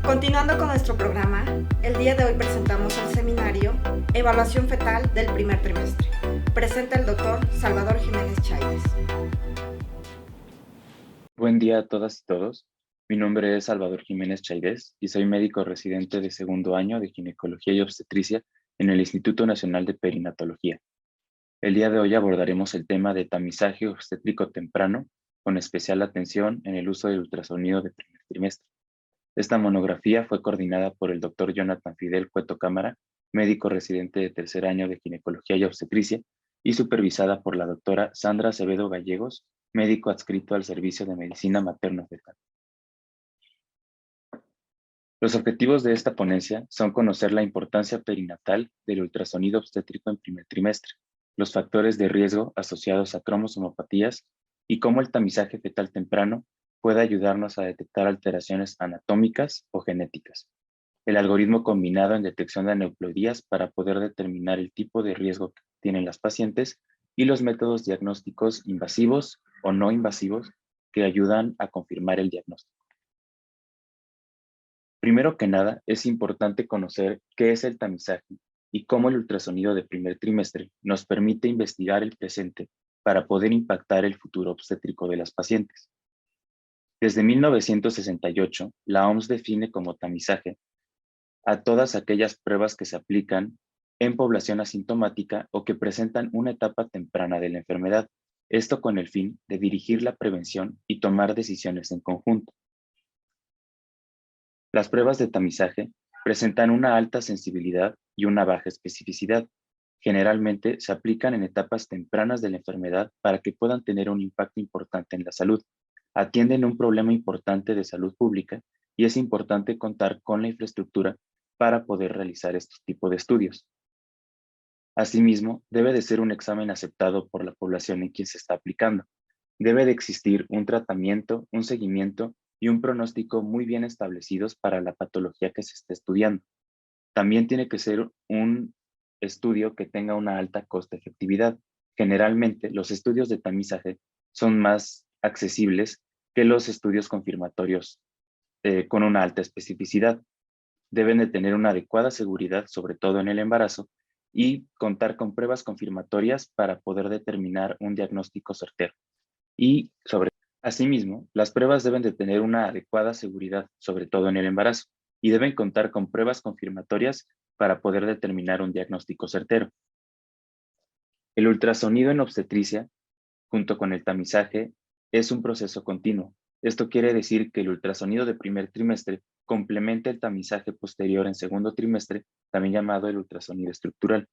Continuando con nuestro programa, el día de hoy presentamos el seminario Evaluación fetal del primer trimestre. Presenta el doctor Salvador Jiménez Chávez. Buen día a todas y todos. Mi nombre es Salvador Jiménez Chairés y soy médico residente de segundo año de Ginecología y Obstetricia en el Instituto Nacional de Perinatología. El día de hoy abordaremos el tema de tamizaje obstétrico temprano, con especial atención en el uso del ultrasonido de primer trimestre. Esta monografía fue coordinada por el Dr. Jonathan Fidel Cueto Cámara, médico residente de tercer año de Ginecología y Obstetricia, y supervisada por la doctora Sandra Acevedo Gallegos, médico adscrito al Servicio de Medicina Materno-Fetal. Los objetivos de esta ponencia son conocer la importancia perinatal del ultrasonido obstétrico en primer trimestre, los factores de riesgo asociados a cromosomopatías y cómo el tamizaje fetal temprano puede ayudarnos a detectar alteraciones anatómicas o genéticas, el algoritmo combinado en detección de aneuploidías para poder determinar el tipo de riesgo que tienen las pacientes y los métodos diagnósticos invasivos o no invasivos que ayudan a confirmar el diagnóstico. Primero que nada, es importante conocer qué es el tamizaje y cómo el ultrasonido de primer trimestre nos permite investigar el presente para poder impactar el futuro obstétrico de las pacientes. Desde 1968, la OMS define como tamizaje a todas aquellas pruebas que se aplican en población asintomática o que presentan una etapa temprana de la enfermedad, esto con el fin de dirigir la prevención y tomar decisiones en conjunto. Las pruebas de tamizaje presentan una alta sensibilidad y una baja especificidad. Generalmente se aplican en etapas tempranas de la enfermedad para que puedan tener un impacto importante en la salud. Atienden un problema importante de salud pública y es importante contar con la infraestructura para poder realizar este tipo de estudios. Asimismo, debe de ser un examen aceptado por la población en quien se está aplicando. Debe de existir un tratamiento, un seguimiento y un pronóstico muy bien establecidos para la patología que se está estudiando. También tiene que ser un estudio que tenga una alta coste-efectividad. Generalmente, los estudios de tamizaje son más accesibles que los estudios confirmatorios con una alta especificidad. Deben de tener una adecuada seguridad, sobre todo en el embarazo, y contar con pruebas confirmatorias para poder determinar un diagnóstico certero. Asimismo, las pruebas deben de tener una adecuada seguridad, sobre todo en el embarazo, y deben contar con pruebas confirmatorias para poder determinar un diagnóstico certero. El ultrasonido en obstetricia, junto con el tamizaje, es un proceso continuo. Esto quiere decir que el ultrasonido de primer trimestre complementa el tamizaje posterior en segundo trimestre, también llamado el ultrasonido estructural.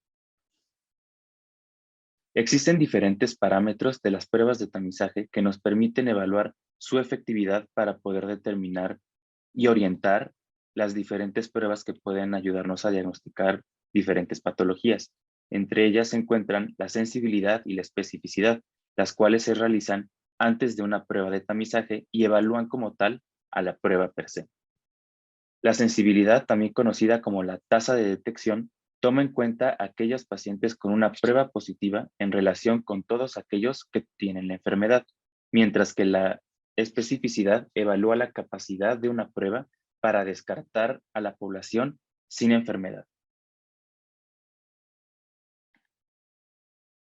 Existen diferentes parámetros de las pruebas de tamizaje que nos permiten evaluar su efectividad para poder determinar y orientar las diferentes pruebas que pueden ayudarnos a diagnosticar diferentes patologías. Entre ellas se encuentran la sensibilidad y la especificidad, las cuales se realizan antes de una prueba de tamizaje y evalúan como tal a la prueba per se. La sensibilidad, también conocida como la tasa de detección, toma en cuenta a aquellos pacientes con una prueba positiva en relación con todos aquellos que tienen la enfermedad, mientras que la especificidad evalúa la capacidad de una prueba para descartar a la población sin enfermedad.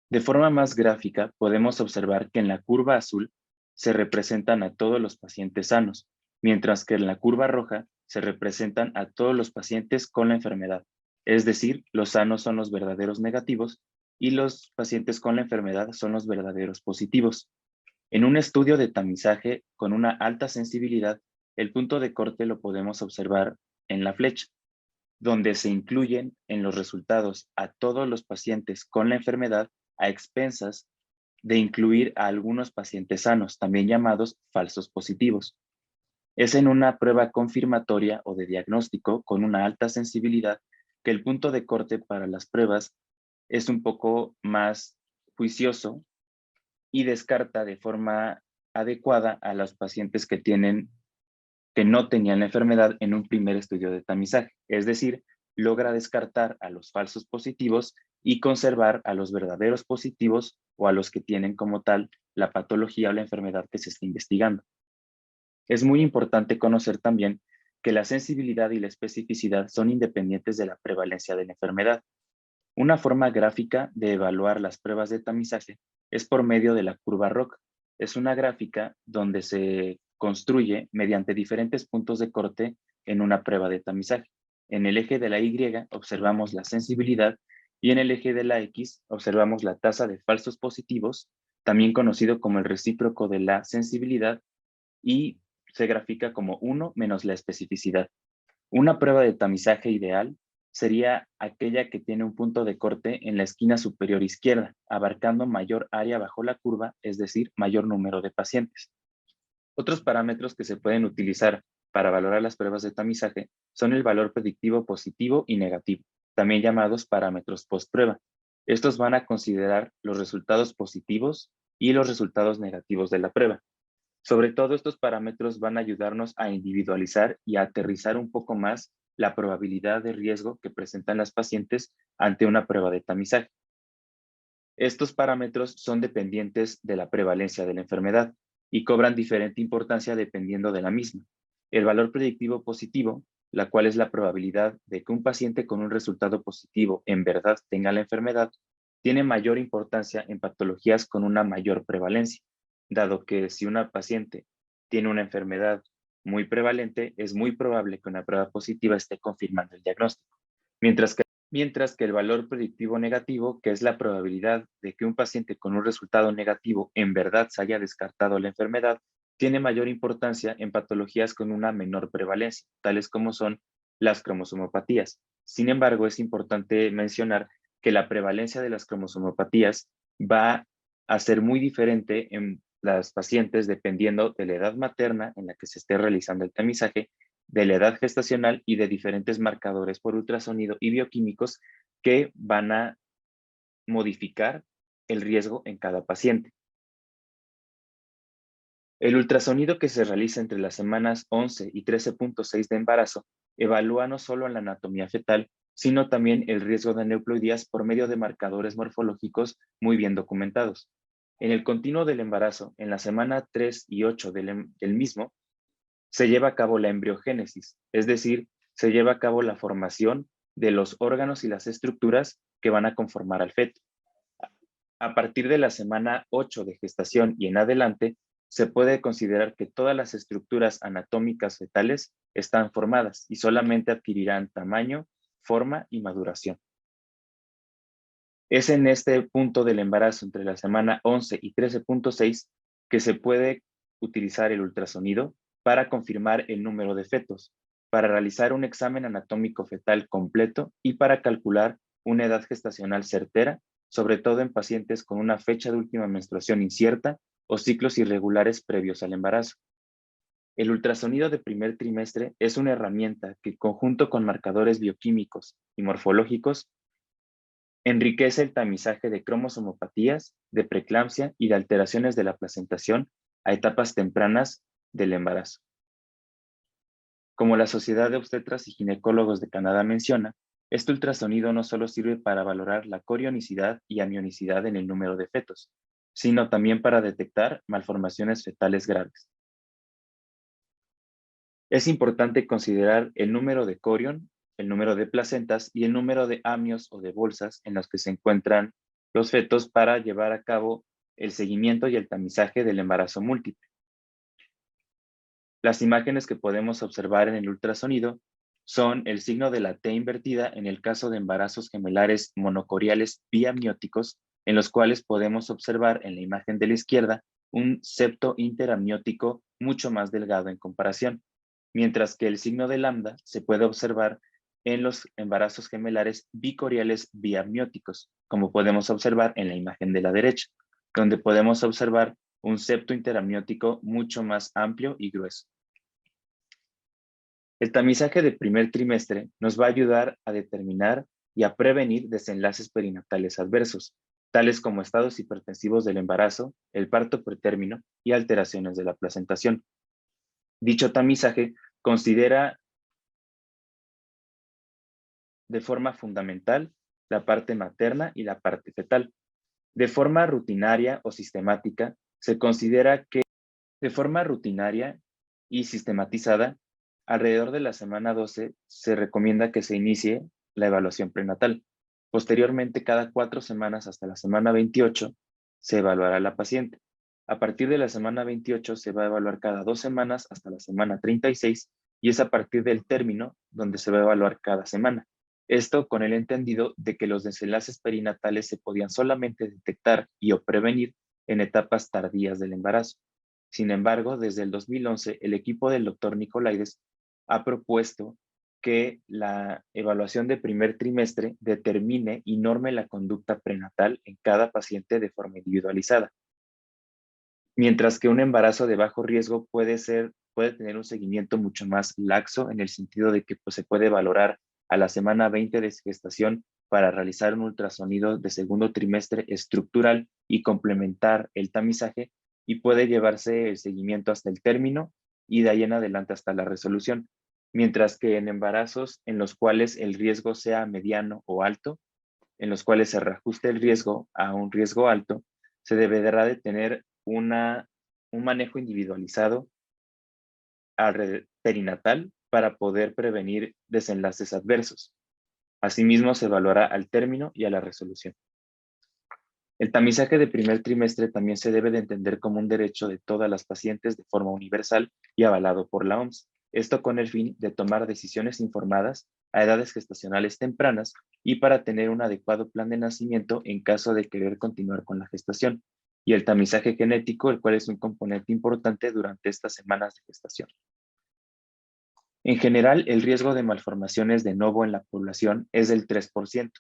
De forma más gráfica, podemos observar que en la curva azul se representan a todos los pacientes sanos, mientras que en la curva roja se representan a todos los pacientes con la enfermedad. Es decir, los sanos son los verdaderos negativos y los pacientes con la enfermedad son los verdaderos positivos. En un estudio de tamizaje con una alta sensibilidad, el punto de corte lo podemos observar en la flecha, donde se incluyen en los resultados a todos los pacientes con la enfermedad a expensas de incluir a algunos pacientes sanos, también llamados falsos positivos. Es en una prueba confirmatoria o de diagnóstico con una alta sensibilidad que el punto de corte para las pruebas es un poco más juicioso y descarta de forma adecuada a los pacientes que no tenían la enfermedad en un primer estudio de tamizaje. Es decir, logra descartar a los falsos positivos y conservar a los verdaderos positivos o a los que tienen como tal la patología o la enfermedad que se está investigando. Es muy importante conocer también que la sensibilidad y la especificidad son independientes de la prevalencia de la enfermedad. Una forma gráfica de evaluar las pruebas de tamizaje es por medio de la curva ROC. Es una gráfica donde se construye mediante diferentes puntos de corte en una prueba de tamizaje. En el eje de la Y observamos la sensibilidad y en el eje de la X observamos la tasa de falsos positivos, también conocido como el recíproco de la sensibilidad, y se grafica como 1 menos la especificidad. Una prueba de tamizaje ideal sería aquella que tiene un punto de corte en la esquina superior izquierda, abarcando mayor área bajo la curva, es decir, mayor número de pacientes. Otros parámetros que se pueden utilizar para valorar las pruebas de tamizaje son el valor predictivo positivo y negativo, también llamados parámetros post-prueba. Estos van a considerar los resultados positivos y los resultados negativos de la prueba. Sobre todo, estos parámetros van a ayudarnos a individualizar y a aterrizar un poco más la probabilidad de riesgo que presentan las pacientes ante una prueba de tamizaje. Estos parámetros son dependientes de la prevalencia de la enfermedad y cobran diferente importancia dependiendo de la misma. El valor predictivo positivo, la cual es la probabilidad de que un paciente con un resultado positivo en verdad tenga la enfermedad, tiene mayor importancia en patologías con una mayor prevalencia, dado que si una paciente tiene una enfermedad muy prevalente, es muy probable que una prueba positiva esté confirmando el diagnóstico. Mientras que el valor predictivo negativo, que es la probabilidad de que un paciente con un resultado negativo en verdad se haya descartado la enfermedad, tiene mayor importancia en patologías con una menor prevalencia, tales como son las cromosomopatías. Sin embargo, es importante mencionar que la prevalencia de las cromosomopatías va a ser muy diferente en las pacientes dependiendo de la edad materna en la que se esté realizando el tamizaje, de la edad gestacional y de diferentes marcadores por ultrasonido y bioquímicos que van a modificar el riesgo en cada paciente. El ultrasonido que se realiza entre las semanas 11 y 13.6 de embarazo evalúa no solo la anatomía fetal, sino también el riesgo de aneuploidías por medio de marcadores morfológicos muy bien documentados. En el continuo del embarazo, en la semana 3 y 8 del mismo, se lleva a cabo la embriogénesis, es decir, se lleva a cabo la formación de los órganos y las estructuras que van a conformar al feto. A partir de la semana 8 de gestación y en adelante, se puede considerar que todas las estructuras anatómicas fetales están formadas y solamente adquirirán tamaño, forma y maduración. Es en este punto del embarazo, entre la semana 11 y 13.6, que se puede utilizar el ultrasonido para confirmar el número de fetos, para realizar un examen anatómico fetal completo y para calcular una edad gestacional certera, sobre todo en pacientes con una fecha de última menstruación incierta o ciclos irregulares previos al embarazo. El ultrasonido de primer trimestre es una herramienta que, conjunto con marcadores bioquímicos y morfológicos, enriquece el tamizaje de cromosomopatías, de preeclampsia y de alteraciones de la placentación a etapas tempranas del embarazo. Como la Sociedad de Obstetras y Ginecólogos de Canadá menciona, este ultrasonido no solo sirve para valorar la corionicidad y amionicidad en el número de fetos, sino también para detectar malformaciones fetales graves. Es importante considerar el número de corion, el número de placentas y el número de amios o de bolsas en los que se encuentran los fetos para llevar a cabo el seguimiento y el tamizaje del embarazo múltiple. Las imágenes que podemos observar en el ultrasonido son el signo de la T invertida en el caso de embarazos gemelares monocoriales biamnióticos, en los cuales podemos observar en la imagen de la izquierda un septo interamniótico mucho más delgado en comparación, mientras que el signo de lambda se puede observar en los embarazos gemelares bicoriales biamnióticos, como podemos observar en la imagen de la derecha, donde podemos observar un septo interamniótico mucho más amplio y grueso. El tamizaje de primer trimestre nos va a ayudar a determinar y a prevenir desenlaces perinatales adversos, tales como estados hipertensivos del embarazo, el parto pretérmino y alteraciones de la placentación. Dicho tamizaje considera de forma fundamental la parte materna y la parte fetal. De forma rutinaria o sistemática, se considera que de forma rutinaria y sistematizada, alrededor de la semana 12 se recomienda que se inicie la evaluación prenatal. Posteriormente, cada 4 semanas hasta la semana 28, se evaluará a la paciente. A partir de la semana 28 se va a evaluar cada 2 semanas hasta la semana 36 y es a partir del término donde se va a evaluar cada semana. Esto con el entendido de que los desenlaces perinatales se podían solamente detectar y o prevenir en etapas tardías del embarazo. Sin embargo, desde el 2011, el equipo del doctor Nicolaides ha propuesto que la evaluación de primer trimestre determine y norme la conducta prenatal en cada paciente de forma individualizada. Mientras que un embarazo de bajo riesgo puede tener un seguimiento mucho más laxo en el sentido de que pues, se puede valorar a la semana 20 de gestación para realizar un ultrasonido de segundo trimestre estructural y complementar el tamizaje y puede llevarse el seguimiento hasta el término y de ahí en adelante hasta la resolución. Mientras que en embarazos en los cuales el riesgo sea mediano o alto, en los cuales se reajuste el riesgo a un riesgo alto, se deberá de tener un manejo individualizado perinatal para poder prevenir desenlaces adversos. Asimismo, se evaluará al término y a la resolución. El tamizaje de primer trimestre también se debe de entender como un derecho de todas las pacientes de forma universal y avalado por la OMS. Esto con el fin de tomar decisiones informadas a edades gestacionales tempranas y para tener un adecuado plan de nacimiento en caso de querer continuar con la gestación. Y el tamizaje genético, el cual es un componente importante durante estas semanas de gestación. En general, el riesgo de malformaciones de novo en la población es del 3%,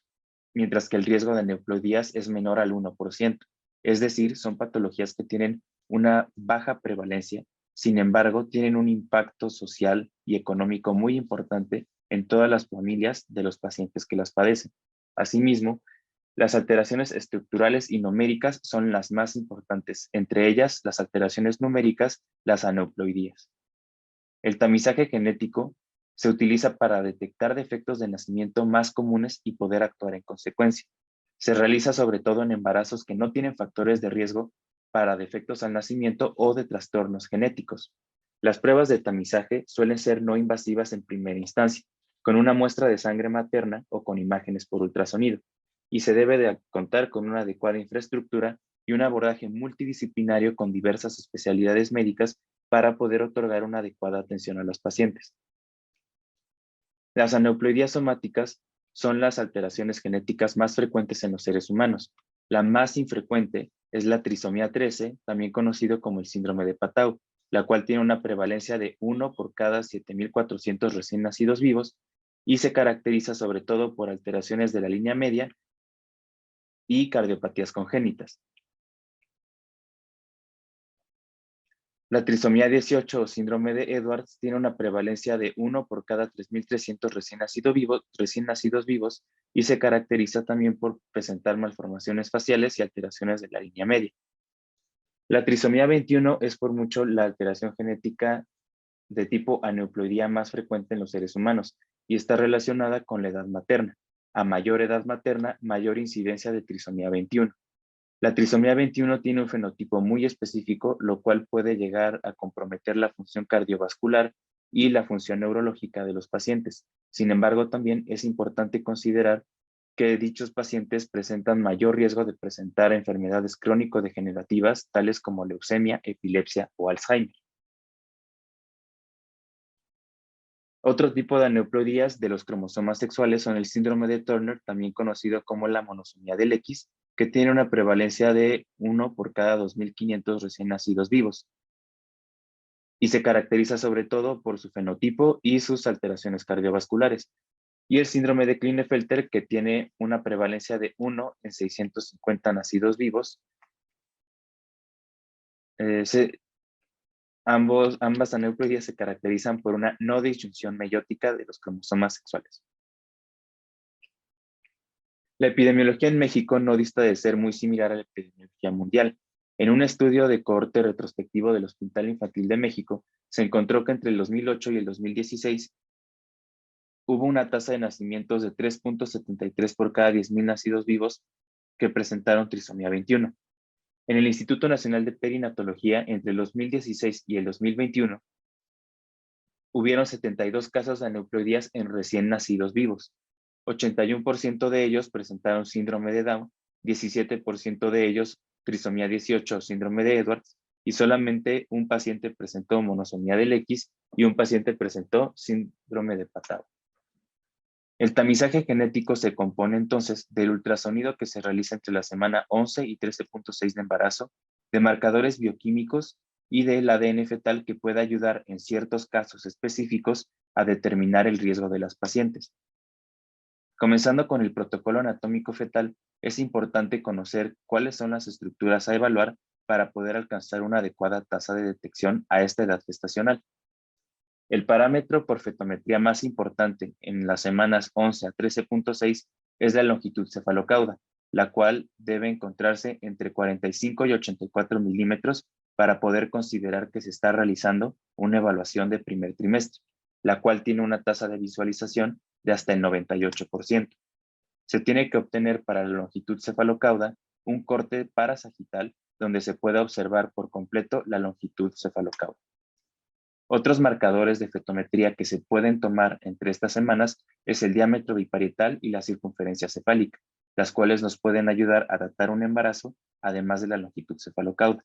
mientras que el riesgo de neoploidías es menor al 1%. Es decir, son patologías que tienen una baja prevalencia, sin embargo, tienen un impacto social y económico muy importante en todas las familias de los pacientes que las padecen. Asimismo, las alteraciones estructurales y numéricas son las más importantes, entre ellas las alteraciones numéricas, las aneuploidías. El tamizaje genético se utiliza para detectar defectos de nacimiento más comunes y poder actuar en consecuencia. Se realiza sobre todo en embarazos que no tienen factores de riesgo para defectos al nacimiento o de trastornos genéticos. Las pruebas de tamizaje suelen ser no invasivas en primera instancia, con una muestra de sangre materna o con imágenes por ultrasonido, y se debe de contar con una adecuada infraestructura y un abordaje multidisciplinario con diversas especialidades médicas para poder otorgar una adecuada atención a los pacientes. Las aneuploidías somáticas son las alteraciones genéticas más frecuentes en los seres humanos. La más infrecuente es la trisomía 13, también conocido como el síndrome de Patau, la cual tiene una prevalencia de 1 por cada 7,400 recién nacidos vivos y se caracteriza sobre todo por alteraciones de la línea media y cardiopatías congénitas. La trisomía 18 o síndrome de Edwards tiene una prevalencia de 1 por cada 3,300 recién nacidos vivos y se caracteriza también por presentar malformaciones faciales y alteraciones de la línea media. La trisomía 21 es por mucho la alteración genética de tipo aneuploidía más frecuente en los seres humanos y está relacionada con la edad materna. A mayor edad materna, mayor incidencia de trisomía 21. La trisomía 21 tiene un fenotipo muy específico, lo cual puede llegar a comprometer la función cardiovascular y la función neurológica de los pacientes. Sin embargo, también es importante considerar que dichos pacientes presentan mayor riesgo de presentar enfermedades crónico-degenerativas, tales como leucemia, epilepsia o Alzheimer. Otro tipo de aneuploidías de los cromosomas sexuales son el síndrome de Turner, también conocido como la monosomía del X, que tiene una prevalencia de 1 por cada 2,500 recién nacidos vivos y se caracteriza sobre todo por su fenotipo y sus alteraciones cardiovasculares. Y el síndrome de Klinefelter, que tiene una prevalencia de 1 en 650 nacidos vivos. Ambas aneuploidías se caracterizan por una no disyunción meiótica de los cromosomas sexuales. La epidemiología en México no dista de ser muy similar a la epidemiología mundial. En un estudio de cohorte retrospectivo del Hospital Infantil de México, se encontró que entre el 2008 y el 2016 hubo una tasa de nacimientos de 3.73 por cada 10.000 nacidos vivos que presentaron trisomía 21. En el Instituto Nacional de Perinatología, entre el 2016 y el 2021, hubieron 72 casos de aneuploidías en recién nacidos vivos. 81% de ellos presentaron síndrome de Down, 17% de ellos trisomía 18 o síndrome de Edwards, y solamente un paciente presentó monosomía del X y un paciente presentó síndrome de Patau. El tamizaje genético se compone entonces del ultrasonido que se realiza entre la semana 11 y 13.6 de embarazo, de marcadores bioquímicos y del ADN fetal que puede ayudar en ciertos casos específicos a determinar el riesgo de las pacientes. Comenzando con el protocolo anatómico fetal, es importante conocer cuáles son las estructuras a evaluar para poder alcanzar una adecuada tasa de detección a esta edad gestacional. El parámetro por fetometría más importante en las semanas 11 a 13.6 es la longitud cefalocauda, la cual debe encontrarse entre 45 y 84 milímetros para poder considerar que se está realizando una evaluación de primer trimestre, la cual tiene una tasa de visualización de hasta el 98%. Se tiene que obtener para la longitud cefalocauda un corte parasagital donde se pueda observar por completo la longitud cefalocauda. Otros marcadores de fetometría que se pueden tomar entre estas semanas es el diámetro biparietal y la circunferencia cefálica, las cuales nos pueden ayudar a datar un embarazo, además de la longitud cefalocauda.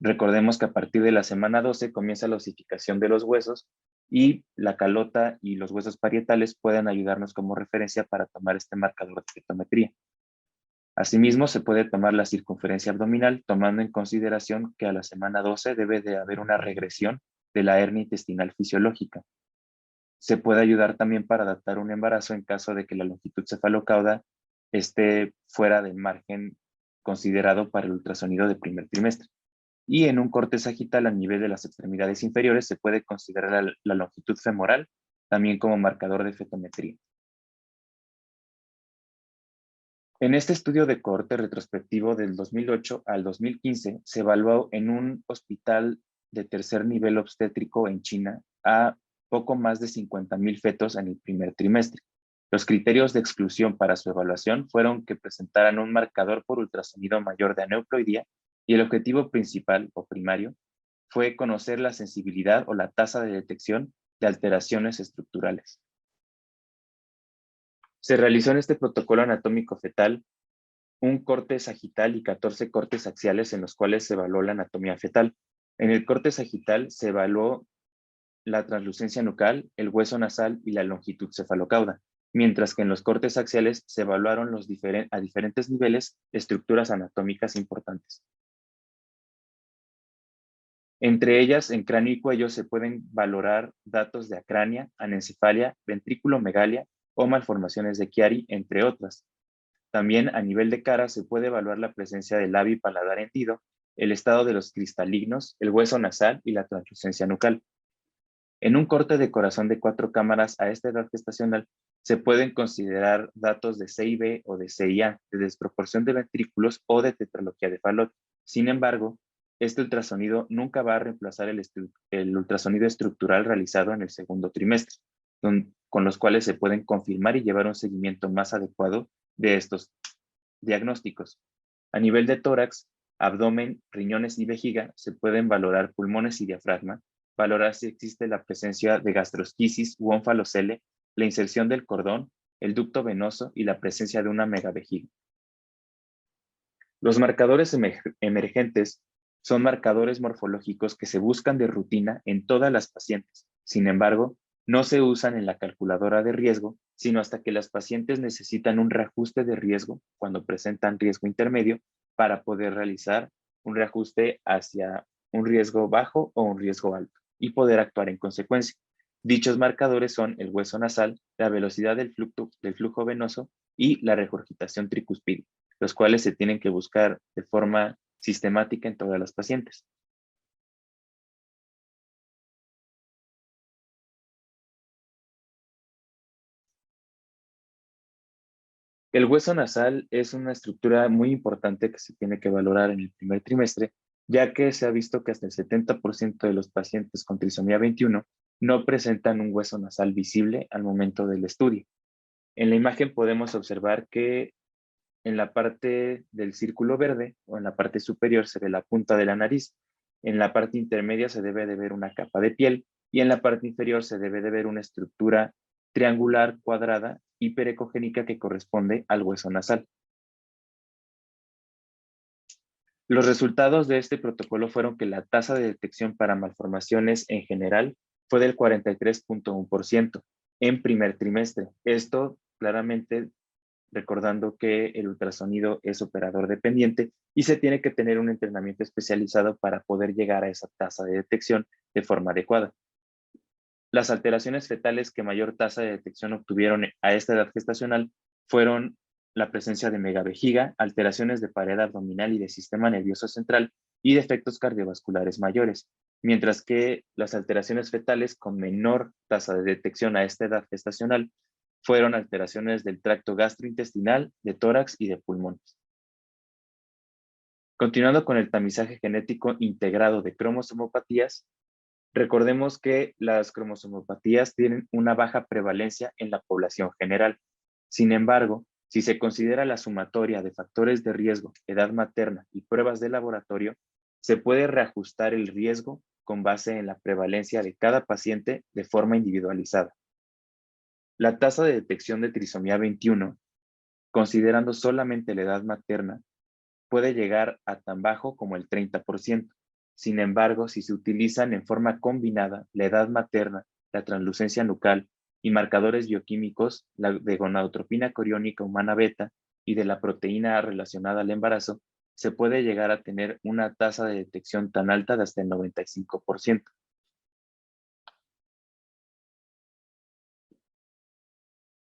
Recordemos que a partir de la semana 12 comienza la osificación de los huesos y la calota y los huesos parietales pueden ayudarnos como referencia para tomar este marcador de fetometría. Asimismo, se puede tomar la circunferencia abdominal, tomando en consideración que a la semana 12 debe de haber una regresión de la hernia intestinal fisiológica. Se puede ayudar también para datar un embarazo en caso de que la longitud cefalocauda esté fuera del margen considerado para el ultrasonido de primer trimestre. Y en un corte sagital a nivel de las extremidades inferiores se puede considerar la longitud femoral también como marcador de fetometría. En este estudio de cohorte retrospectivo del 2008 al 2015 se evaluó en un hospital de tercer nivel obstétrico en China a poco más de 50,000 fetos en el primer trimestre. Los criterios de exclusión para su evaluación fueron que presentaran un marcador por ultrasonido mayor de aneuploidía y el objetivo principal o primario fue conocer la sensibilidad o la tasa de detección de alteraciones estructurales. Se realizó en este protocolo anatómico fetal un corte sagital y 14 cortes axiales en los cuales se evaluó la anatomía fetal. En el corte sagital se evaluó la translucencia nucal, el hueso nasal y la longitud cefalocauda, mientras que en los cortes axiales se evaluaron a diferentes niveles estructuras anatómicas importantes. Entre ellas, en cráneo y cuello se pueden valorar datos de acrania, anencefalia, ventrículomegalia o malformaciones de Chiari, entre otras. También a nivel de cara se puede evaluar la presencia del labio y paladar hendido, el estado de los cristalignos, el hueso nasal y la translucencia nucal. En un corte de corazón de 4 cámaras a esta edad gestacional se pueden considerar datos de CIB o de CIA, de desproporción de ventrículos o de tetralogía de Fallot. Sin embargo, este ultrasonido nunca va a reemplazar el ultrasonido estructural realizado en el segundo trimestre, con los cuales se pueden confirmar y llevar un seguimiento más adecuado de estos diagnósticos. A nivel de tórax, abdomen, riñones y vejiga, se pueden valorar pulmones y diafragma, valorar si existe la presencia de gastrosquisis u onfalocele, la inserción del cordón, el ducto venoso y la presencia de una megavejiga. Los marcadores emergentes son marcadores morfológicos que se buscan de rutina en todas las pacientes. Sin embargo, no se usan en la calculadora de riesgo, sino hasta que las pacientes necesitan un reajuste de riesgo cuando presentan riesgo intermedio para poder realizar un reajuste hacia un riesgo bajo o un riesgo alto y poder actuar en consecuencia. Dichos marcadores son el hueso nasal, la velocidad del flujo venoso y la regurgitación tricuspide, los cuales se tienen que buscar de forma sistemática en todas las pacientes. El hueso nasal es una estructura muy importante que se tiene que valorar en el primer trimestre, ya que se ha visto que hasta el 70% de los pacientes con trisomía 21 no presentan un hueso nasal visible al momento del estudio. En la imagen podemos observar que en la parte del círculo verde o en la parte superior se ve la punta de la nariz. En la parte intermedia se debe de ver una capa de piel y en la parte inferior se debe de ver una estructura triangular cuadrada hiperecogénica que corresponde al hueso nasal. Los resultados de este protocolo fueron que la tasa de detección para malformaciones en general fue del 43.1% en primer trimestre. Esto claramente recordando que el ultrasonido es operador dependiente y se tiene que tener un entrenamiento especializado para poder llegar a esa tasa de detección de forma adecuada. Las alteraciones fetales que mayor tasa de detección obtuvieron a esta edad gestacional fueron la presencia de megavejiga, alteraciones de pared abdominal y de sistema nervioso central y defectos cardiovasculares mayores, mientras que las alteraciones fetales con menor tasa de detección a esta edad gestacional fueron alteraciones del tracto gastrointestinal, de tórax y de pulmones. Continuando con el tamizaje genético integrado de cromosomopatías, recordemos que las cromosomopatías tienen una baja prevalencia en la población general. Sin embargo, si se considera la sumatoria de factores de riesgo, edad materna y pruebas de laboratorio, se puede reajustar el riesgo con base en la prevalencia de cada paciente de forma individualizada. La tasa de detección de trisomía 21, considerando solamente la edad materna, puede llegar a tan bajo como el 30%. Sin embargo, si se utilizan en forma combinada la edad materna, la translucencia nucal y marcadores bioquímicos de gonadotropina coriónica humana beta y de la proteína A relacionada al embarazo, se puede llegar a tener una tasa de detección tan alta de hasta el 95%.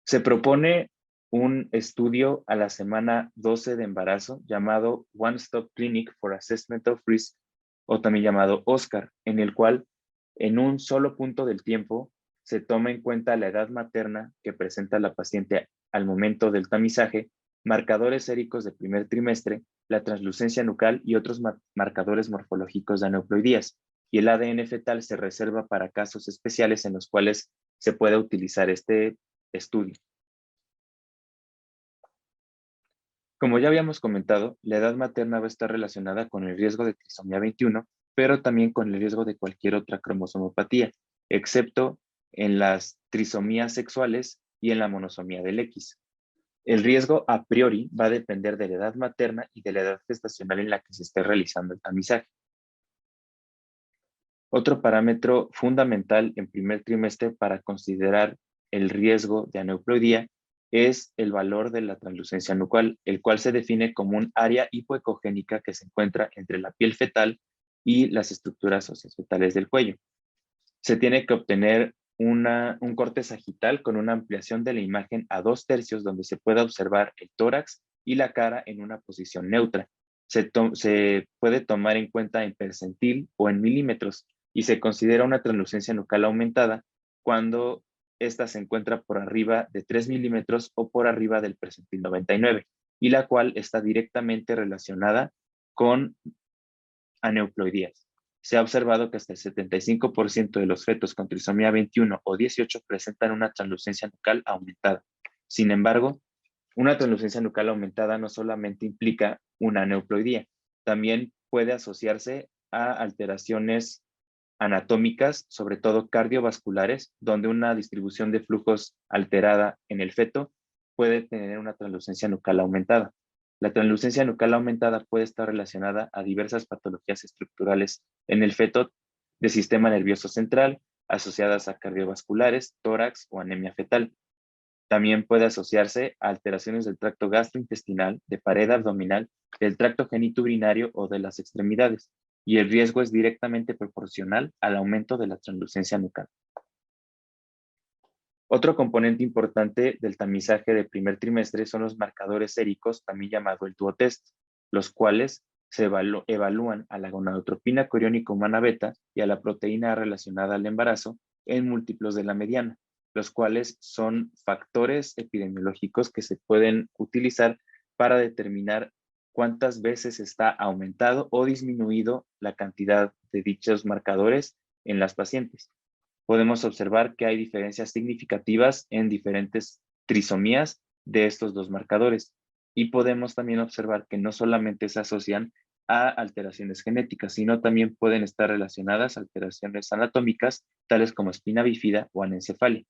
Se propone un estudio a la semana 12 de embarazo llamado One Stop Clinic for Assessment of Risk, o también llamado OSCAR, en el cual en un solo punto del tiempo se toma en cuenta la edad materna que presenta la paciente al momento del tamizaje, marcadores séricos de primer trimestre, la translucencia nucal y otros marcadores morfológicos de aneuploidías. Y el ADN fetal se reserva para casos especiales en los cuales se puede utilizar este estudio. Como ya habíamos comentado, la edad materna va a estar relacionada con el riesgo de trisomía 21, pero también con el riesgo de cualquier otra cromosomopatía, excepto en las trisomías sexuales y en la monosomía del X. El riesgo a priori va a depender de la edad materna y de la edad gestacional en la que se esté realizando el tamizaje. Otro parámetro fundamental en primer trimestre para considerar el riesgo de aneuploidía es el valor de la translucencia nucal, el cual se define como un área hipoecogénica que se encuentra entre la piel fetal y las estructuras óseas fetales del cuello. Se tiene que obtener un corte sagital con una ampliación de la imagen a 2/3 donde se pueda observar el tórax y la cara en una posición neutra. Se puede tomar en cuenta en percentil o en milímetros y se considera una translucencia nucal aumentada cuando ésta se encuentra por arriba de 3 milímetros o por arriba del percentil 99, y la cual está directamente relacionada con aneuploidías. Se ha observado que hasta el 75% de los fetos con trisomía 21 o 18 presentan una translucencia nucal aumentada. Sin embargo, una translucencia nucal aumentada no solamente implica una aneuploidía, también puede asociarse a alteraciones anatómicas, sobre todo cardiovasculares, donde una distribución de flujos alterada en el feto puede tener una translucencia nucal aumentada. La translucencia nucal aumentada puede estar relacionada a diversas patologías estructurales en el feto de sistema nervioso central, asociadas a cardiovasculares, tórax o anemia fetal. También puede asociarse a alteraciones del tracto gastrointestinal, de pared abdominal, del tracto genitourinario o de las extremidades, y el riesgo es directamente proporcional al aumento de la translucencia nucal. Otro componente importante del tamizaje de primer trimestre son los marcadores séricos, también llamado el duotest, los cuales se evalúan a la gonadotropina coriónica humana beta y a la proteína relacionada al embarazo en múltiplos de la mediana, los cuales son factores epidemiológicos que se pueden utilizar para determinar cuántas veces está aumentado o disminuido la cantidad de dichos marcadores en las pacientes. podemos observar que hay diferencias significativas en diferentes trisomías de estos dos marcadores. Y podemos también observar que no solamente se asocian a alteraciones genéticas, sino también pueden estar relacionadas a alteraciones anatómicas, tales como espina bífida o anencefalia.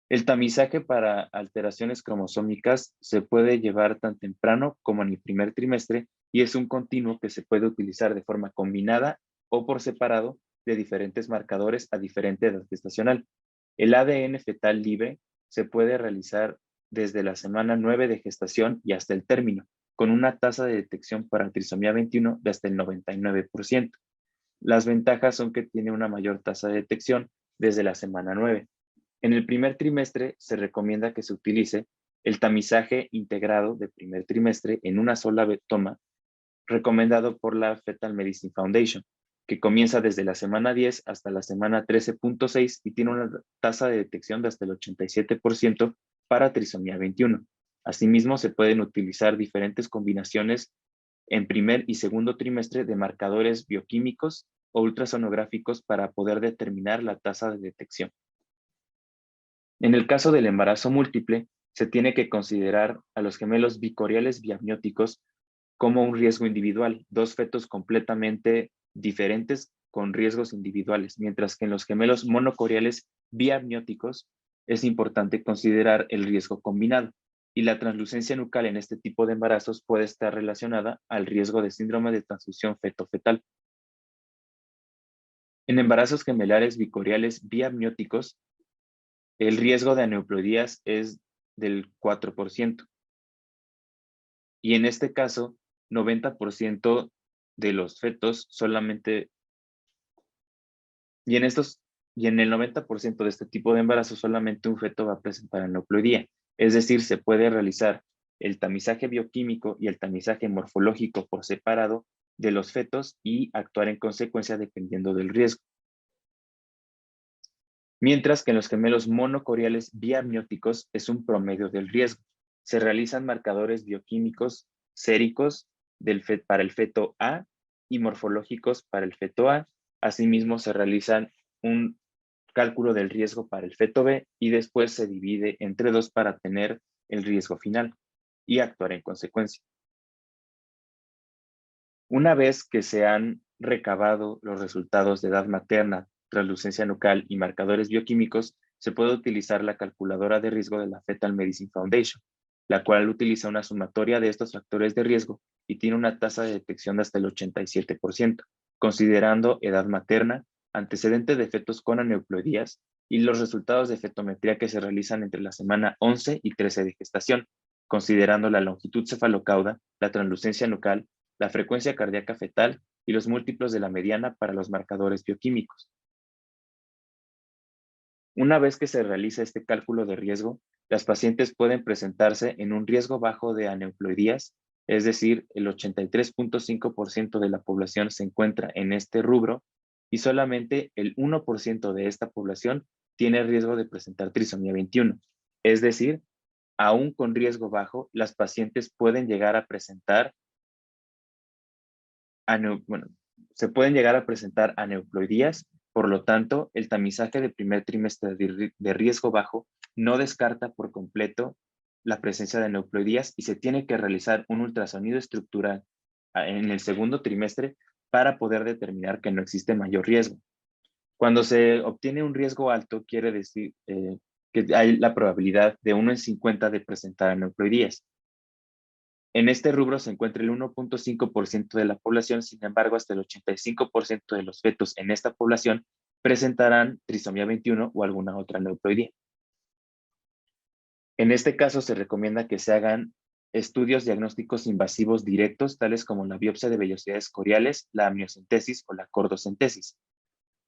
El tamizaje para alteraciones cromosómicas se puede llevar tan temprano como en el primer trimestre y es un continuo que se puede utilizar de forma combinada o por separado de diferentes marcadores a diferente edad gestacional. El ADN fetal libre se puede realizar desde la semana 9 de gestación y hasta el término, con una tasa de detección para trisomía 21 de hasta el 99%. Las ventajas son que tiene una mayor tasa de detección desde la semana 9. En el primer trimestre se recomienda que se utilice el tamizaje integrado de primer trimestre en una sola toma, recomendado por la Fetal Medicine Foundation, que comienza desde la semana 10 hasta la semana 13.6 y tiene una tasa de detección de hasta el 87% para trisomía 21. Asimismo, se pueden utilizar diferentes combinaciones en primer y segundo trimestre de marcadores bioquímicos o ultrasonográficos para poder determinar la tasa de detección. En el caso del embarazo múltiple, se tiene que considerar a los gemelos bicoriales biamnióticos como un riesgo individual, dos fetos completamente diferentes con riesgos individuales, mientras que en los gemelos monocoriales biamnióticos es importante considerar el riesgo combinado, y la translucencia nucal en este tipo de embarazos puede estar relacionada al riesgo de síndrome de transfusión feto-fetal. En embarazos gemelares bicoriales biamnióticos, el riesgo de aneuploidías es del 4%. Y en este caso, 90% de los fetos solamente, y en el 90% de este tipo de embarazos solamente un feto va a presentar aneuploidía. Es decir, se puede realizar el tamizaje bioquímico y el tamizaje morfológico por separado de los fetos y actuar en consecuencia dependiendo del riesgo. Mientras que en los gemelos monocoriales biamnióticos es un promedio del riesgo. Se realizan marcadores bioquímicos séricos para el feto A y morfológicos para el feto A. Asimismo, se realizan un cálculo del riesgo para el feto B y después se divide entre dos para tener el riesgo final y actuar en consecuencia. Una vez que se han recabado los resultados de edad materna, translucencia nucal y marcadores bioquímicos, se puede utilizar la calculadora de riesgo de la Fetal Medicine Foundation, la cual utiliza una sumatoria de estos factores de riesgo y tiene una tasa de detección de hasta el 87%, considerando edad materna, antecedente de fetos con aneuploidías y los resultados de fetometría que se realizan entre la semana 11 y 13 de gestación, considerando la longitud cefalocauda, la translucencia nucal, la frecuencia cardíaca fetal y los múltiplos de la mediana para los marcadores bioquímicos. Una vez que se realiza este cálculo de riesgo, las pacientes pueden presentarse en un riesgo bajo de aneuploidías, es decir, el 83.5% de la población se encuentra en este rubro y solamente el 1% de esta población tiene riesgo de presentar trisomía 21. Es decir, aún con riesgo bajo, las pacientes pueden llegar a presentar se pueden llegar a presentar aneuploidías. Por lo tanto, el tamizaje de primer trimestre de riesgo bajo no descarta por completo la presencia de aneuploidías y se tiene que realizar un ultrasonido estructural en el segundo trimestre para poder determinar que no existe mayor riesgo. Cuando se obtiene un riesgo alto, quiere decir que hay la probabilidad de 1 en 50 de presentar aneuploidías. En este rubro se encuentra el 1.5% de la población, sin embargo, hasta el 85% de los fetos en esta población presentarán trisomía 21 o alguna otra aneuploidía. En este caso, se recomienda que se hagan estudios diagnósticos invasivos directos, tales como la biopsia de vellosidades coriales, la amniocentesis o la cordocentesis.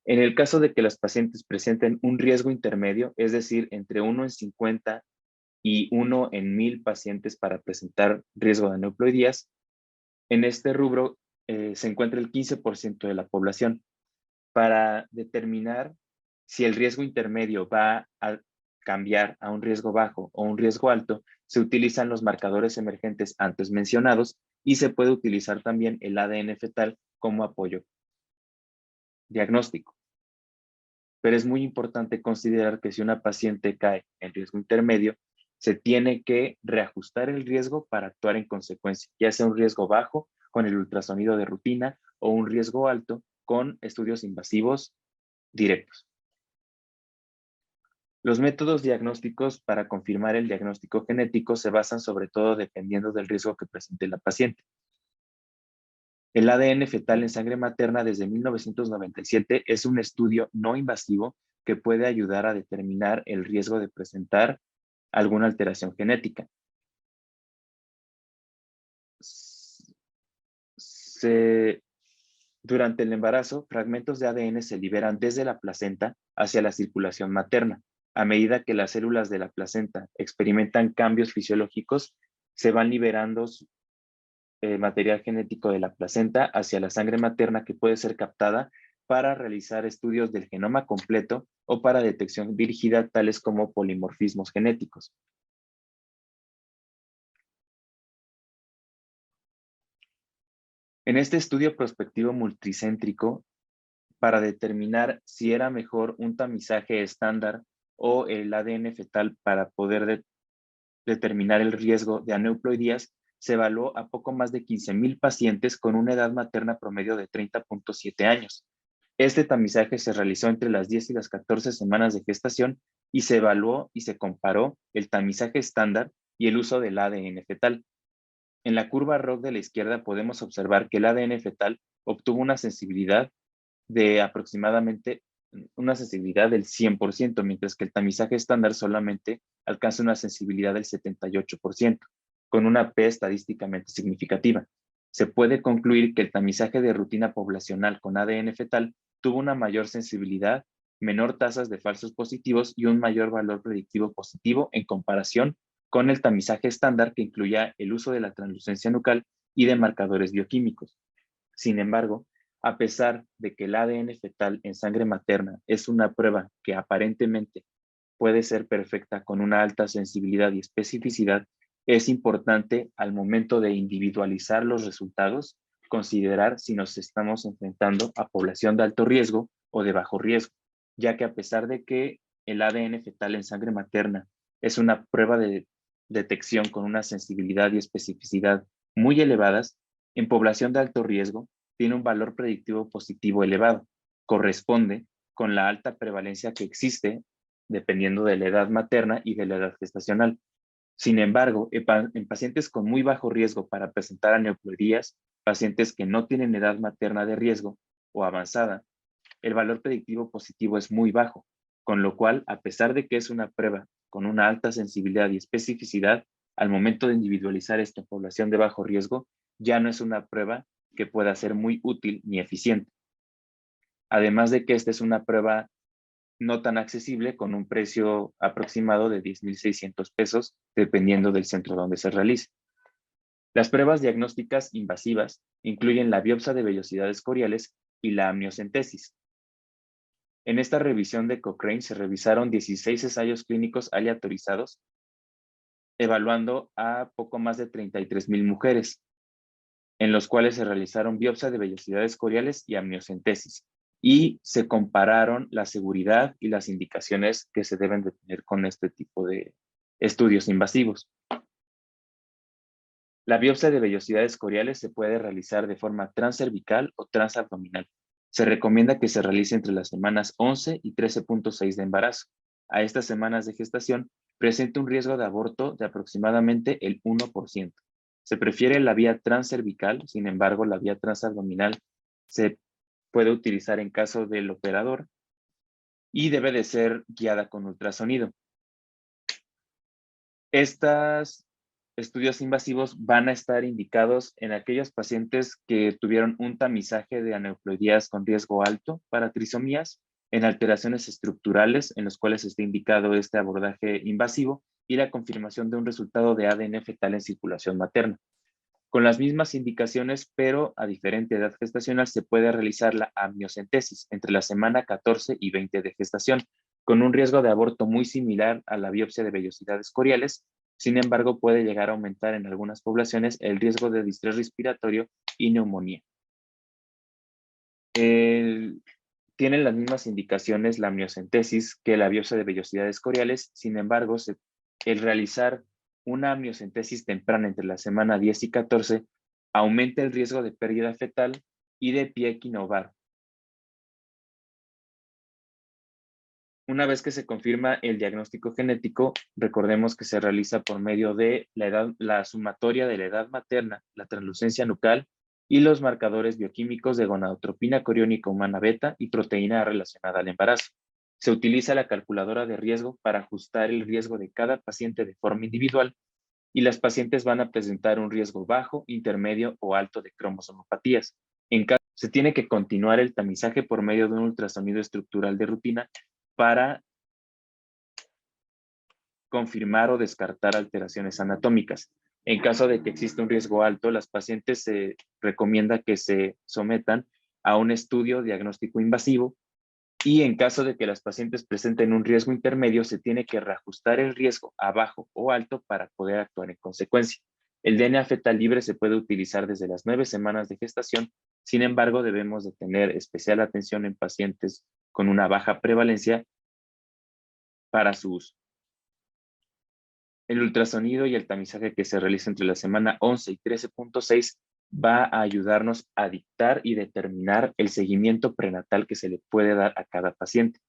En el caso de que las pacientes presenten un riesgo intermedio, es decir, entre 1 en 50 y 1 en 1000 pacientes para presentar riesgo de aneuploidías, en este rubro se encuentra el 15% de la población. Para determinar si el riesgo intermedio va a cambiar a un riesgo bajo o un riesgo alto, se utilizan los marcadores emergentes antes mencionados y se puede utilizar también el ADN fetal como apoyo diagnóstico. pero es muy importante considerar que si una paciente cae en riesgo intermedio, se tiene que reajustar el riesgo para actuar en consecuencia, ya sea un riesgo bajo con el ultrasonido de rutina o un riesgo alto con estudios invasivos directos. Los métodos diagnósticos para confirmar el diagnóstico genético se basan sobre todo dependiendo del riesgo que presente la paciente. El ADN fetal en sangre materna desde 1997 es un estudio no invasivo que puede ayudar a determinar el riesgo de presentar alguna alteración genética. Durante el embarazo, fragmentos de ADN se liberan desde la placenta hacia la circulación materna. A medida que las células de la placenta experimentan cambios fisiológicos, se van liberando material genético de la placenta hacia la sangre materna que puede ser captada para realizar estudios del genoma completo o para detección dirigida tales como polimorfismos genéticos. En este estudio prospectivo multicéntrico, para determinar si era mejor un tamizaje estándar o el ADN fetal para poder determinar el riesgo de aneuploidías, se evaluó a poco más de 15,000 pacientes con una edad materna promedio de 30,7 años. Este tamizaje se realizó entre las 10 y las 14 semanas de gestación y se evaluó y se comparó el tamizaje estándar y el uso del ADN fetal. En la curva ROC de la izquierda podemos observar que el ADN fetal obtuvo una sensibilidad de aproximadamente una sensibilidad del 100%, mientras que el tamizaje estándar solamente alcanza una sensibilidad del 78%, con una P estadísticamente significativa. Se puede concluir que el tamizaje de rutina poblacional con ADN fetal tuvo una mayor sensibilidad, menor tasas de falsos positivos y un mayor valor predictivo positivo en comparación con el tamizaje estándar que incluía el uso de la translucencia nucal y de marcadores bioquímicos. Sin embargo, a pesar de que el ADN fetal en sangre materna es una prueba que aparentemente puede ser perfecta con una alta sensibilidad y especificidad, es importante al momento de individualizar los resultados considerar si nos estamos enfrentando a población de alto riesgo o de bajo riesgo, ya que a pesar de que el ADN fetal en sangre materna es una prueba de detección con una sensibilidad y especificidad muy elevadas, en población de alto riesgo tiene un valor predictivo positivo elevado. Corresponde con la alta prevalencia que existe dependiendo de la edad materna y de la edad gestacional. Sin embargo, en pacientes con muy bajo riesgo para presentar aneuploidías, pacientes que no tienen edad materna de riesgo o avanzada, el valor predictivo positivo es muy bajo, con lo cual, a pesar de que es una prueba con una alta sensibilidad y especificidad, al momento de individualizar esta población de bajo riesgo, ya no es una prueba que pueda ser muy útil ni eficiente. Además de que esta es una prueba no tan accesible con un precio aproximado de 10,600 pesos, dependiendo del centro donde se realice. Las pruebas diagnósticas invasivas incluyen la biopsia de vellosidades coriales y la amniocentesis. En esta revisión de Cochrane se revisaron 16 ensayos clínicos aleatorizados, evaluando a poco más de 33,000 mujeres, en los cuales se realizaron biopsia de vellosidades coriales y amniocentesis, y se compararon la seguridad y las indicaciones que se deben de tener con este tipo de estudios invasivos. La biopsia de vellosidades coriales se puede realizar de forma transcervical o transabdominal. Se recomienda que se realice entre las semanas 11 y 13,6 de embarazo. A estas semanas de gestación presenta un riesgo de aborto de aproximadamente el 1%. Se prefiere la vía transcervical, sin embargo, la vía transabdominal se puede utilizar en caso del operador y debe de ser guiada con ultrasonido. Estos estudios invasivos van a estar indicados en aquellos pacientes que tuvieron un tamizaje de aneuploidías con riesgo alto para trisomías, en alteraciones estructurales en los cuales está indicado este abordaje invasivo y la confirmación de un resultado de ADN fetal en circulación materna. Con las mismas indicaciones, pero a diferente edad gestacional, se puede realizar la amniocentesis entre la semana 14 y 20 de gestación, con un riesgo de aborto muy similar a la biopsia de vellosidades coriales. Sin embargo, puede llegar a aumentar en algunas poblaciones el riesgo de distrés respiratorio y neumonía. El tienen las mismas indicaciones la amniocentesis que la biopsia de vellosidades coriales. Sin embargo, el realizar una amniocentesis temprana entre la semana 10 y 14 aumenta el riesgo de pérdida fetal y de pie equinovar. Una vez que se confirma el diagnóstico genético, recordemos que se realiza por medio de la sumatoria de la edad materna, la translucencia nucal y los marcadores bioquímicos de gonadotropina coriónica humana beta y proteína relacionada al embarazo. Se utiliza la calculadora de riesgo para ajustar el riesgo de cada paciente de forma individual y las pacientes van a presentar un riesgo bajo, intermedio o alto de cromosomopatías. En caso, se tiene que continuar el tamizaje por medio de un ultrasonido estructural de rutina para confirmar o descartar alteraciones anatómicas. En caso de que exista un riesgo alto, las pacientes se recomienda que se sometan a un estudio diagnóstico invasivo y en caso de que las pacientes presenten un riesgo intermedio, se tiene que reajustar el riesgo a bajo o alto para poder actuar en consecuencia. El DNA fetal libre se puede utilizar desde las 9 semanas de gestación. Sin embargo, debemos de tener especial atención en pacientes con una baja prevalencia para su uso. El ultrasonido y el tamizaje que se realiza entre la semana 11 y 13.6 va a ayudarnos a dictar y determinar el seguimiento prenatal que se le puede dar a cada paciente,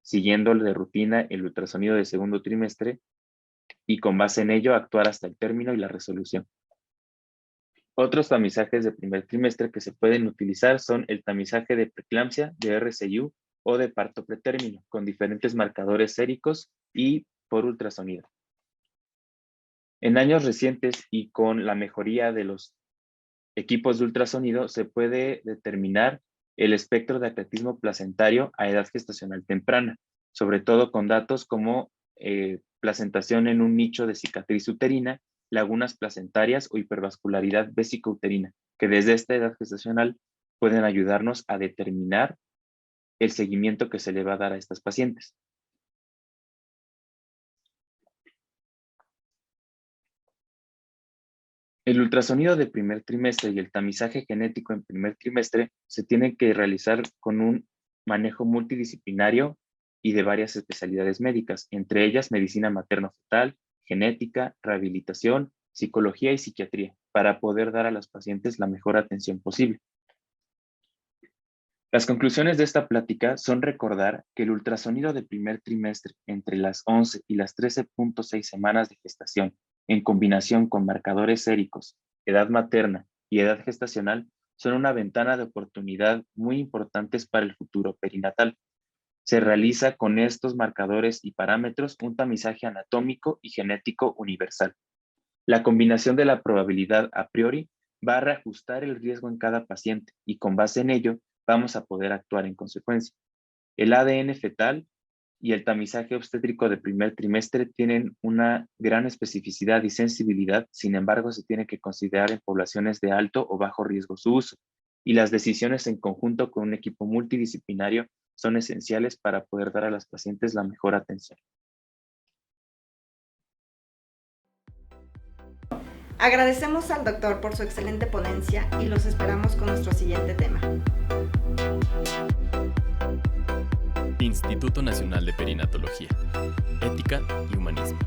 siguiendo de rutina el ultrasonido de segundo trimestre y con base en ello actuar hasta el término y la resolución. Otros tamizajes de primer trimestre que se pueden utilizar son el tamizaje de preeclampsia, de RCIU o de parto pretérmino, con diferentes marcadores séricos y por ultrasonido. En años recientes y con la mejoría de los equipos de ultrasonido, se puede determinar el espectro de atletismo placentario a edad gestacional temprana, sobre todo con datos como placentación en un nicho de cicatriz uterina, lagunas placentarias o hipervascularidad vesicouterina, que desde esta edad gestacional pueden ayudarnos a determinar el seguimiento que se le va a dar a estas pacientes. El ultrasonido de primer trimestre y el tamizaje genético en primer trimestre se tienen que realizar con un manejo multidisciplinario y de varias especialidades médicas, entre ellas medicina materno-fetal, genética, rehabilitación, psicología y psiquiatría, para poder dar a las pacientes la mejor atención posible. Las conclusiones de esta plática son recordar que el ultrasonido de primer trimestre entre las 11 y las 13.6 semanas de gestación, en combinación con marcadores séricos, edad materna y edad gestacional, son una ventana de oportunidad muy importantes para el futuro perinatal. Se realiza con estos marcadores y parámetros un tamizaje anatómico y genético universal. La combinación de la probabilidad a priori va a reajustar el riesgo en cada paciente y con base en ello vamos a poder actuar en consecuencia. El ADN fetal y el tamizaje obstétrico de primer trimestre tienen una gran especificidad y sensibilidad, sin embargo, se tiene que considerar en poblaciones de alto o bajo riesgo su uso, y las decisiones en conjunto con un equipo multidisciplinario son esenciales para poder dar a las pacientes la mejor atención. Agradecemos al doctor por su excelente ponencia y los esperamos con nuestro siguiente tema. Instituto Nacional de Perinatología, Ética y Humanismo.